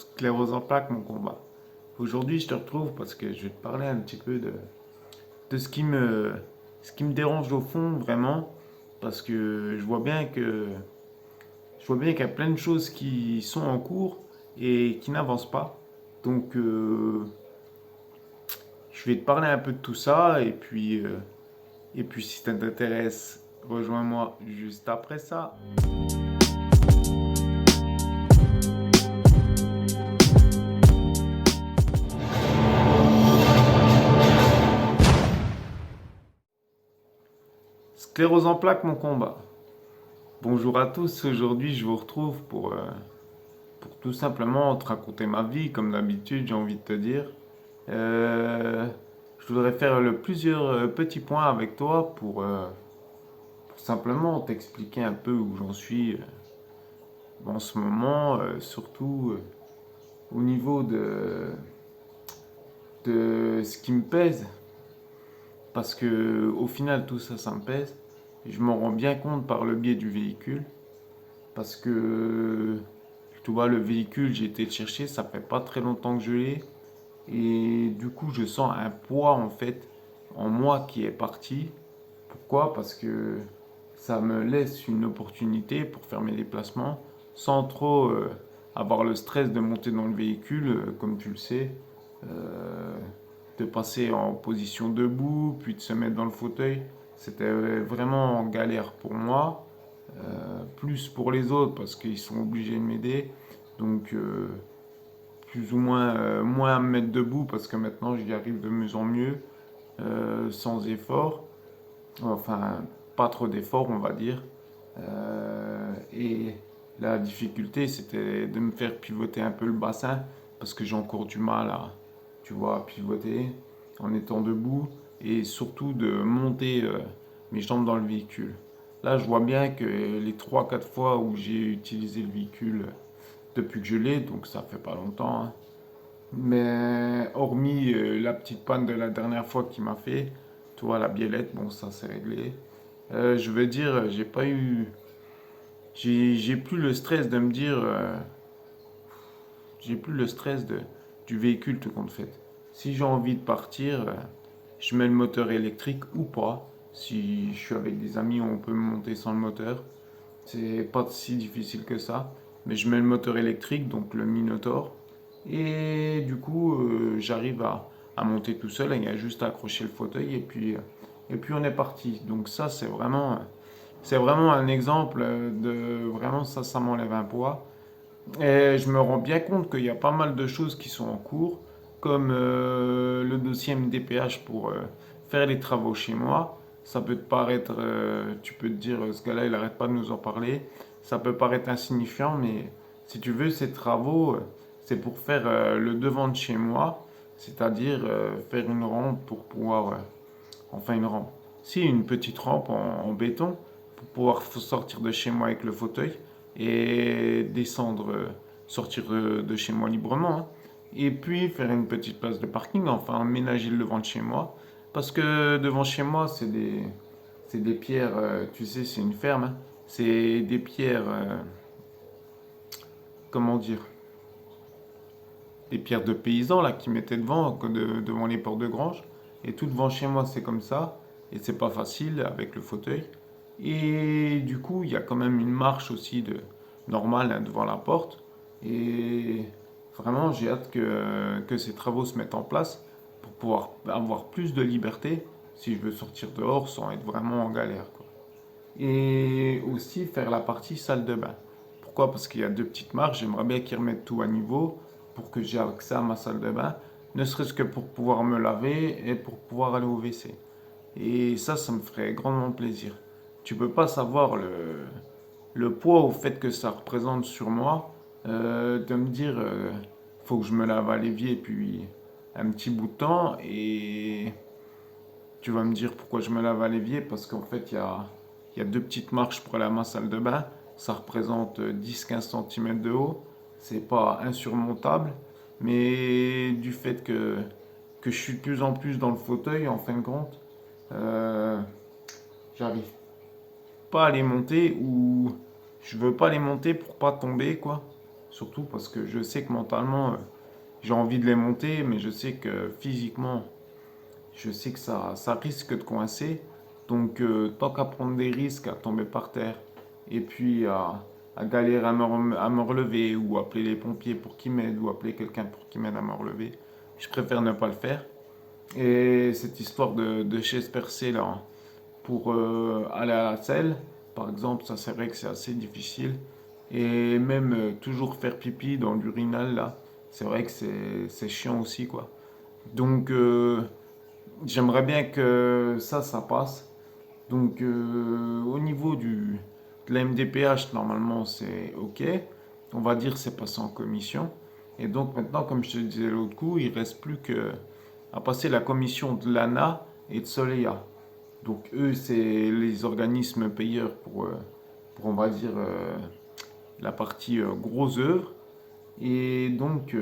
Sclérose en plaques, mon combat. Aujourd'hui, je te retrouve parce que je vais te parler un petit peu de ce qui me dérange au fond, vraiment, parce que je vois bien qu'il y a plein de choses qui sont en cours et qui n'avancent pas. Donc, je vais te parler un peu de tout ça et puis si ça t'intéresse, rejoins-moi juste après ça. Sclérose en plaques, mon combat. Bonjour à tous, aujourd'hui je vous retrouve pour tout simplement te raconter ma vie, comme d'habitude, j'ai envie de te dire. Euh, je voudrais faire plusieurs petits points avec toi pour simplement t'expliquer un peu où j'en suis en ce moment, surtout au niveau de ce qui me pèse, parce que au final tout ça, ça me pèse. Et je m'en rends bien compte par le biais du véhicule, parce que tu vois, le véhicule, j'ai été le chercher, ça fait pas très longtemps que je l'ai. Et du coup, je sens un poids en fait en moi qui est parti. Pourquoi? Parce que ça me laisse une opportunité pour faire mes déplacements sans trop avoir le stress de monter dans le véhicule, comme tu le sais, euh, de passer en position debout, puis de se mettre dans le fauteuil. C'était vraiment en galère pour moi, plus pour les autres parce qu'ils sont obligés de m'aider. Donc, plus ou moins à me mettre debout parce que maintenant j'y arrive de mieux en mieux, sans effort, enfin pas trop d'effort on va dire. Et la difficulté c'était de me faire pivoter un peu le bassin parce que j'ai encore du mal à, tu vois, à pivoter en étant debout et surtout de monter mes jambes dans le véhicule. Là je vois bien que les trois quatre fois où j'ai utilisé le véhicule depuis que je l'ai, donc ça fait pas longtemps, hein, mais hormis la petite panne de la dernière fois qui m'a fait, tu vois, la biellette, bon, ça c'est réglé. Je veux dire, j'ai pas eu. J'ai plus le stress de me dire. J'ai plus le stress du véhicule tout compte fait. Si j'ai envie de partir, je mets le moteur électrique ou pas. Si je suis avec des amis, on peut me monter sans le moteur. C'est pas si difficile que ça. Mais je mets le moteur électrique, donc le Minotaur. Et du coup, j'arrive à monter tout seul. Il y a juste à accrocher le fauteuil et puis on est parti. Donc ça, c'est vraiment un exemple de vraiment ça, ça m'enlève un poids. Et je me rends bien compte qu'il y a pas mal de choses qui sont en cours, comme le dossier MDPH pour faire les travaux chez moi. Ça peut te paraître, tu peux te dire, ce gars-là, il n'arrête pas de nous en parler. Ça peut paraître insignifiant, mais si tu veux, ces travaux, c'est pour faire le devant de chez moi, c'est-à-dire faire une rampe pour pouvoir, enfin une rampe, si une petite rampe en béton, pour pouvoir sortir de chez moi avec le fauteuil et descendre, sortir de chez moi librement, hein. Et puis faire une petite place de parking, enfin aménager le devant de chez moi. Parce que devant chez moi, c'est des pierres, tu sais, c'est une ferme, hein. C'est des pierres, comment dire, des pierres de paysans là qui mettaient devant les portes de grange. Et tout devant chez moi, c'est comme ça. Et c'est pas facile avec le fauteuil. Et du coup, il y a quand même une marche aussi normale, hein, devant la porte. Et vraiment, j'ai hâte que ces travaux se mettent en place pour pouvoir avoir plus de liberté si je veux sortir dehors sans être vraiment en galère, quoi. Et aussi faire la partie salle de bain. Pourquoi? Parce qu'il y a deux petites marches, j'aimerais bien qu'ils remettent tout à niveau pour que j'ai accès à ma salle de bain, ne serait-ce que pour pouvoir me laver et pour pouvoir aller au WC. Et ça me ferait grandement plaisir. Tu peux pas savoir le poids au fait que ça représente sur moi, de me dire, faut que je me lave à l'évier puis un petit bout de temps. Et tu vas me dire pourquoi je me lave à l'évier, parce qu'en fait il y a deux petites marches pour aller à ma salle de bain. Ça représente 10-15 cm de haut. C'est pas insurmontable, mais du fait que je suis de plus en plus dans le fauteuil, en fin de compte, euh, j'arrive pas à les monter, ou je veux pas les monter pour pas tomber, quoi. Surtout parce que je sais que mentalement, j'ai envie de les monter, mais je sais que physiquement, je sais que ça risque de coincer. Donc, tant qu'à prendre des risques, à tomber par terre, et puis à galérer à me relever, ou appeler les pompiers pour qu'ils m'aident, ou appeler quelqu'un pour qu'il m'aide à me relever, je préfère ne pas le faire. Et cette histoire de chaise percée là, pour aller à la selle, par exemple, ça c'est vrai que c'est assez difficile. Et même toujours faire pipi dans l'urinal là, c'est vrai que c'est chiant aussi quoi. Donc j'aimerais bien que ça passe. Donc au niveau de la MDPH, normalement c'est ok. On va dire c'est passé en commission. Et donc maintenant, comme je te disais l'autre coup, il reste plus que à passer la commission de l'ANA et de Solea. Donc eux, c'est les organismes payeurs pour on va dire, la partie gros œuvre. Et donc,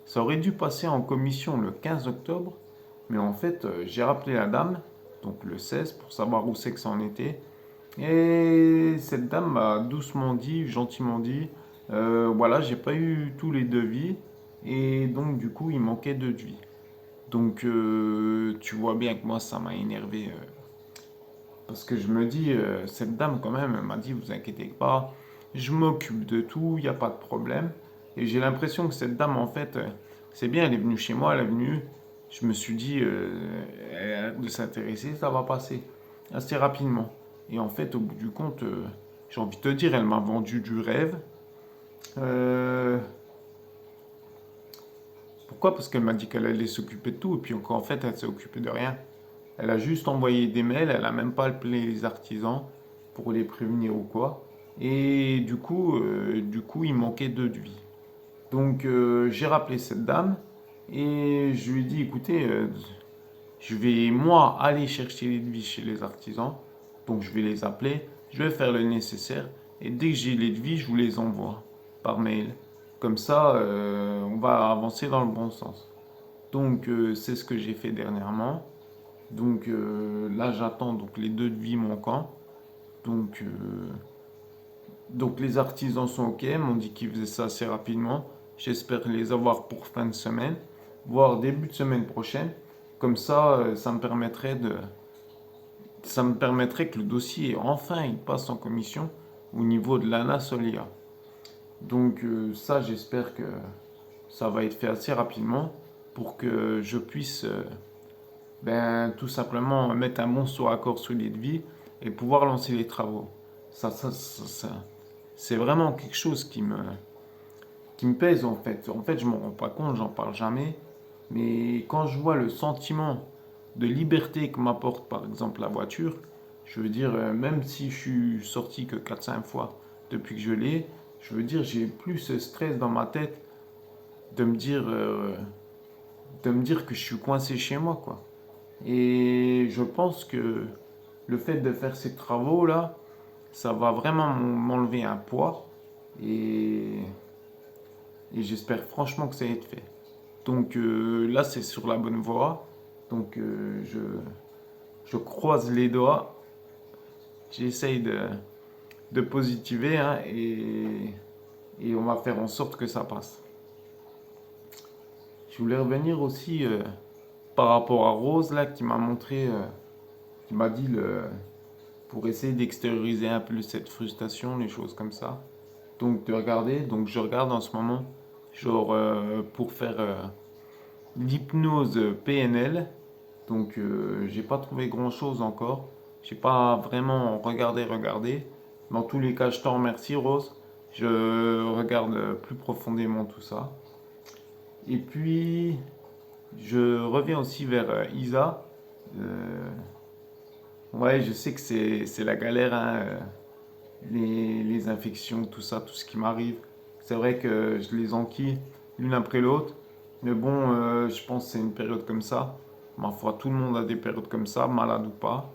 ça aurait dû passer en commission le 15 octobre, mais en fait, j'ai rappelé la dame, donc le 16, pour savoir où c'est que ça en était. Et cette dame m'a doucement dit, gentiment dit, voilà, j'ai pas eu tous les devis, et donc du coup, il manquait deux devis. Donc, tu vois bien que moi, ça m'a énervé. Parce que je me dis, cette dame, quand même, elle m'a dit, vous inquiétez pas, je m'occupe de tout, il n'y a pas de problème. Et j'ai l'impression que cette dame, en fait, c'est bien, elle est venue chez moi, elle est venue. Je me suis dit, elle a l'air de s'intéresser, ça va passer assez rapidement. Et en fait, au bout du compte, j'ai envie de te dire, elle m'a vendu du rêve. Euh, Pourquoi? Parce qu'elle m'a dit qu'elle allait s'occuper de tout, et puis en fait, elle s'est occupée de rien. Elle a juste envoyé des mails, elle a même pas appelé les artisans pour les prévenir ou quoi. Et du coup, il manquait deux devis. Donc, j'ai rappelé cette dame et je lui ai dit, écoutez, je vais moi aller chercher les devis chez les artisans. Donc, je vais les appeler, je vais faire le nécessaire et dès que j'ai les devis, je vous les envoie par mail. Comme ça, on va avancer dans le bon sens. Donc, c'est ce que j'ai fait dernièrement. Donc là, j'attends donc les deux devis manquants. Donc, donc les artisans sont OK, m'ont dit qu'ils faisaient ça assez rapidement. J'espère les avoir pour fin de semaine, voire début de semaine prochaine. Comme ça, ça me permettrait que le dossier, enfin, il passe en commission au niveau de l'ANA Solia. Donc ça, j'espère que ça va être fait assez rapidement pour que je puisse tout simplement mettre un bon sur accord sur les devis et pouvoir lancer les travaux. C'est vraiment quelque chose qui me pèse en fait. En fait, je ne m'en rends pas compte, j'en parle jamais. Mais quand je vois le sentiment de liberté que m'apporte par exemple la voiture, je veux dire, même si je suis sorti que 4 5 fois depuis que je l'ai, je veux dire, j'ai plus ce stress dans ma tête de me dire, euh, de me dire que je suis coincé chez moi, quoi. Et je pense que le fait de faire ces travaux-là, ça va vraiment m'enlever un poids. Et, et j'espère franchement que ça va être fait. Donc là, c'est sur la bonne voie. Donc je croise les doigts. J'essaye de positiver hein, et on va faire en sorte que ça passe. Je voulais revenir aussi par rapport à Rose là qui m'a montré, qui m'a dit pour essayer d'extérioriser un peu cette frustration, les choses comme ça. Donc de regarder, donc je regarde en ce moment, genre pour faire l'hypnose PNL. Donc j'ai pas trouvé grand chose encore. J'ai pas vraiment regardé. Dans tous les cas, je t'en remercie Rose. Je regarde plus profondément tout ça. Et puis je reviens aussi vers Isa. Euh, ouais, je sais que c'est la galère, hein, les infections, tout ça, tout ce qui m'arrive. C'est vrai que je les enquille l'une après l'autre. Mais bon, je pense que c'est une période comme ça. Ma foi, tout le monde a des périodes comme ça, malade ou pas.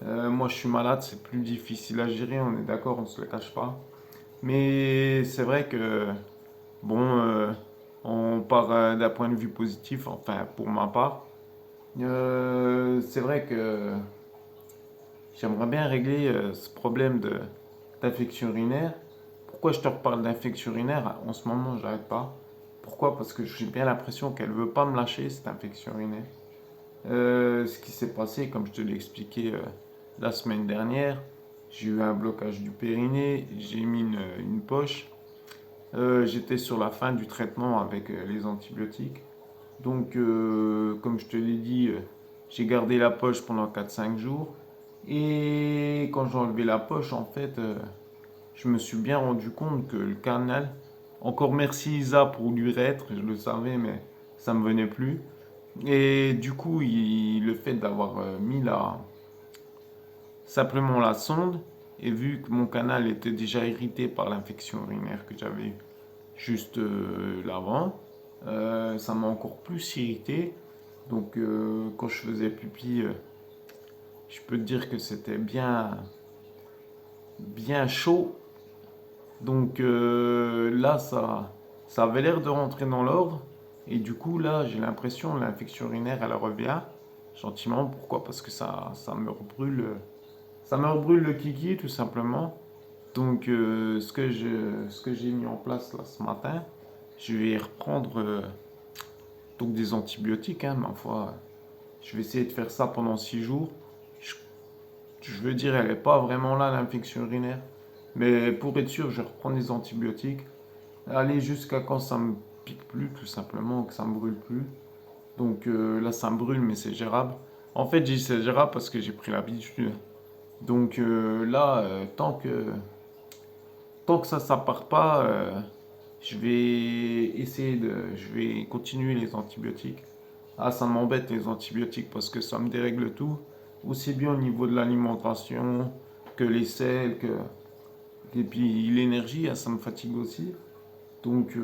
Moi, je suis malade, c'est plus difficile à gérer, on est d'accord, on se le cache pas. Mais c'est vrai que, bon, on part d'un point de vue positif, enfin, pour ma part. C'est vrai que j'aimerais bien régler ce problème d'infection urinaire pourquoi je te reparle d'infection urinaire? En ce moment, j'arrête pas. Pourquoi? Parce que j'ai bien l'impression qu'elle veut pas me lâcher, cette infection urinaire. Ce qui s'est passé, comme je te l'ai expliqué la semaine dernière, j'ai eu un blocage du périnée, j'ai mis une poche. J'étais sur la fin du traitement avec les antibiotiques. Donc, comme je te l'ai dit, j'ai gardé la poche pendant 4 5 jours. Et quand j'ai enlevé la poche, en fait, je me suis bien rendu compte que le canal, encore merci Isa pour l'urètre, je le savais, mais ça me venait plus. Et du coup, le fait d'avoir mis simplement la sonde, et vu que mon canal était déjà irrité par l'infection urinaire que j'avais eue juste l'avant, ça m'a encore plus irrité. Donc, quand je faisais pipi, je peux te dire que c'était bien, bien chaud. Donc là, ça avait l'air de rentrer dans l'ordre. Et du coup, là, j'ai l'impression que l'infection urinaire, elle revient gentiment. Pourquoi? Parce que ça me rebrûle le kiki, tout simplement. Donc, ce que j'ai mis en place là, ce matin, je vais reprendre donc des antibiotiques, hein, ma foi. Je vais essayer de faire ça pendant 6 jours. Je, je veux dire, elle n'est pas vraiment là, l'infection urinaire. Mais pour être sûr, je reprends des antibiotiques. Aller jusqu'à quand ça me pique plus, tout simplement, que ça me brûle plus. Donc là, ça me brûle, mais c'est gérable. En fait, j'ai dit c'est gérable parce que j'ai pris l'habitude. Donc là, tant que ça part pas, je vais continuer les antibiotiques. Ah, ça m'embête les antibiotiques parce que ça me dérègle tout, aussi bien au niveau de l'alimentation que les sels, et puis l'énergie, hein, ça me fatigue aussi. Donc,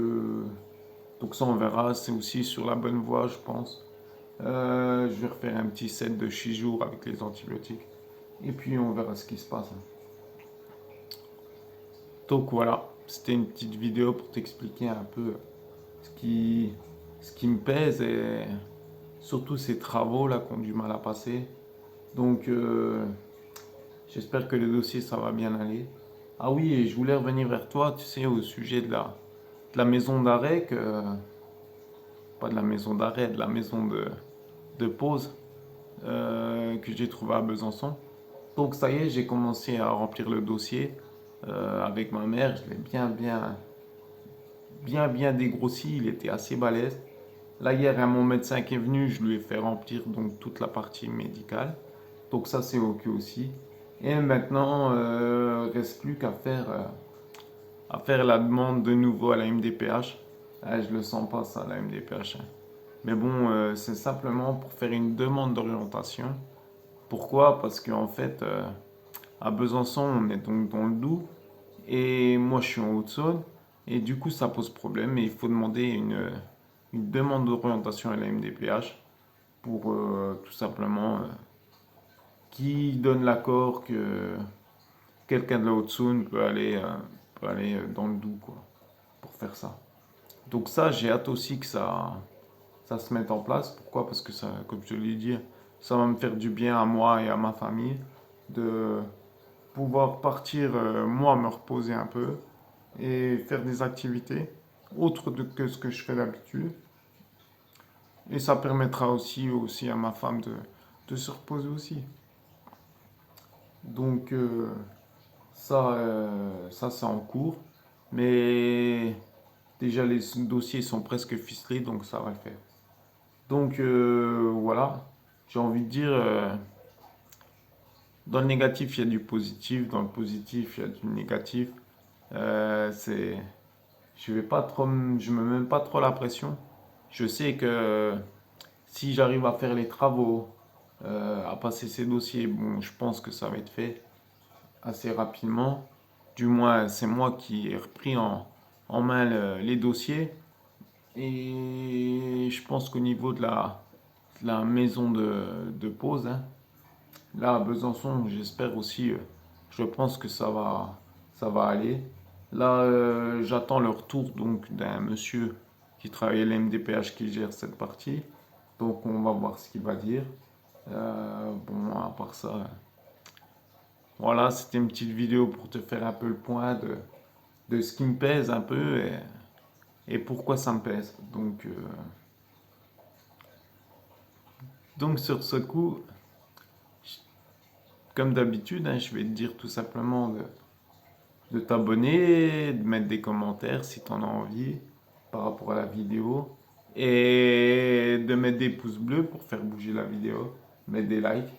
donc ça, on verra. C'est aussi sur la bonne voie, je pense. Je vais refaire un petit set de 6 jours avec les antibiotiques. Et puis, on verra ce qui se passe. Donc voilà, c'était une petite vidéo pour t'expliquer un peu ce qui, ce qui me pèse et surtout ces travaux là qui ont du mal à passer. Donc, j'espère que le dossier, ça va bien aller. Ah oui, et je voulais revenir vers toi, tu sais, au sujet de la maison d'arrêt pas de la maison d'arrêt, de la maison de pause que j'ai trouvé à Besançon. Donc ça y est, j'ai commencé à remplir le dossier avec ma mère. Je l'ai bien dégrossi. Il était assez balèze. Là hier, il y a mon médecin qui est venu. Je lui ai fait remplir donc toute la partie médicale. Donc ça c'est ok aussi. Et maintenant, reste plus à faire la demande de nouveau à la MDPH. Ah, je le sens pas ça, la MDPH. Hein. Mais bon, c'est simplement pour faire une demande d'orientation. Pourquoi? Parce qu'en fait, à Besançon, on est donc dans le Doubs et moi je suis en Haute-Saône et du coup ça pose problème et il faut demander une demande d'orientation à la MDPH pour tout simplement qui donne l'accord que quelqu'un de la Haute-Saône peut aller dans le Doubs quoi, pour faire ça. Donc ça, j'ai hâte aussi que ça se mette en place. Pourquoi? Parce que ça, comme je te l'ai dit, ça va me faire du bien à moi et à ma famille de pouvoir partir, moi, me reposer un peu et faire des activités autres que ce que je fais d'habitude. Et ça permettra aussi à ma femme de se reposer aussi. Donc ça c'est en cours. Mais déjà les dossiers sont presque ficelés, donc ça va le faire. Donc voilà, j'ai envie de dire, dans le négatif, il y a du positif, dans le positif, il y a du négatif. C'est, je me mets même pas trop la pression. Je sais que si j'arrive à faire les travaux, à passer ces dossiers, bon, je pense que ça va être fait assez rapidement. Du moins, c'est moi qui ai repris en main les dossiers. Et je pense qu'au niveau de la maison de pause, hein, là à Besançon, j'espère aussi, je pense que ça va aller. Là, j'attends le retour donc d'un monsieur qui travaille à l'MDPH qui gère cette partie. Donc on va voir ce qu'il va dire. Bon, à part ça, voilà, c'était une petite vidéo pour te faire un peu le point de ce qui me pèse un peu et pourquoi ça me pèse. Donc sur ce coup, comme d'habitude, hein, je vais te dire tout simplement de t'abonner, de mettre des commentaires si tu en as envie par rapport à la vidéo et de mettre des pouces bleus pour faire bouger la vidéo, mettre des likes.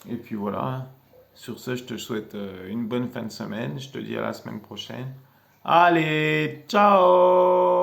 Et puis voilà, sur ce, je te souhaite une bonne fin de semaine. Je te dis à la semaine prochaine. Allez, ciao!